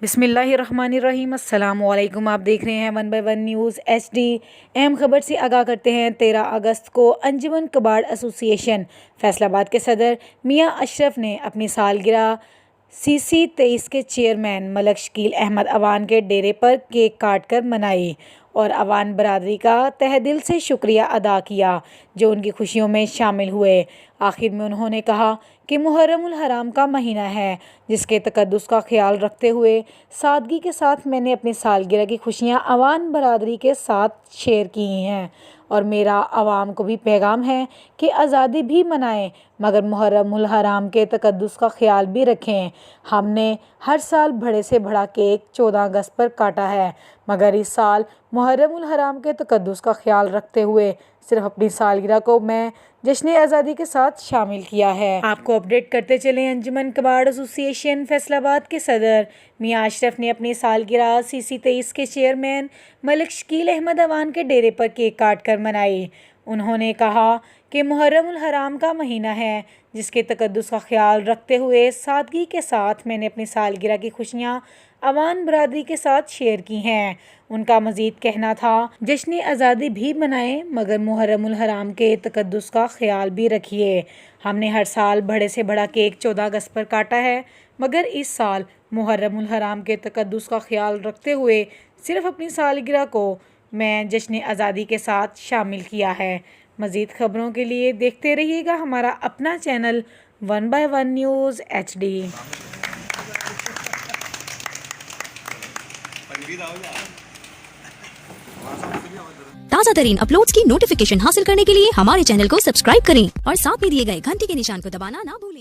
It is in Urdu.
بسم اللہ الرحمن الرحیم۔ السلام علیکم، آپ دیکھ رہے ہیں 1/1 نیوز HD۔ اہم خبر سے آگاہ کرتے ہیں۔ 13 اگست کو انجمن کباڑ ایسوسی ایشن فیصل آباد کے صدر میاں اشرف نے اپنی سالگرہ CC 23 کے چیئرمین ملک شکیل احمد اوان کے ڈیرے پر کیک کاٹ کر منائی اور اوان برادری کا تہہ دل سے شکریہ ادا کیا جو ان کی خوشیوں میں شامل ہوئے۔ آخر میں انہوں نے کہا کہ محرم الحرام کا مہینہ ہے جس کے تقدس کا خیال رکھتے ہوئے سادگی کے ساتھ میں نے اپنی سالگرہ کی خوشیاں اوان برادری کے ساتھ شیئر کی ہیں، اور میرا عوام کو بھی پیغام ہے کہ آزادی بھی منائیں مگر محرم الحرام کے تقدس کا خیال بھی رکھیں۔ ہم نے ہر سال بڑے سے بڑا کیک 14 اگست پر کاٹا ہے مگر اس سال محرم الحرام کے تقدس کا خیال رکھتے ہوئے صرف اپنی سالگرہ کو میں جشن آزادی کے ساتھ شامل کیا ہے۔ آپ کو اپڈیٹ کرتے چلیں۔ انجمن کباڑ ایسوسی ایشن فیصل آباد کے صدر میاں اشرف نے اپنی سالگرہ CC 23 کے چیئرمین ملک شکیل احمد اوان کے ڈیرے پر کیک کاٹ کر منائی۔ انہوں نے کہا کہ محرم الحرام کا مہینہ ہے جس کے تقدس کا خیال رکھتے ہوئے سادگی کے ساتھ میں نے اپنی سالگرہ کی خوشیاں اوان برادری کے ساتھ شیئر کی ہیں۔ ان کا مزید کہنا تھا، جشن آزادی بھی منائیں مگر محرم الحرام کے تقدس کا خیال بھی رکھیے۔ ہم نے ہر سال بڑے سے بڑا کیک 14 اگست پر کاٹا ہے مگر اس سال محرم الحرام کے تقدس کا خیال رکھتے ہوئے صرف اپنی سالگرہ کو میں جشن آزادی کے ساتھ شامل کیا ہے۔ مزید خبروں کے لیے دیکھتے رہیے گا ہمارا اپنا چینل 1/1 نیوز HD۔ تازہ ترین اپلوڈز کی نوٹیفیکیشن حاصل کرنے کے لیے ہمارے چینل کو سبسکرائب کریں اور ساتھ میں دیے گئے گھنٹی کے نشان کو دبانا نہ بھولیں۔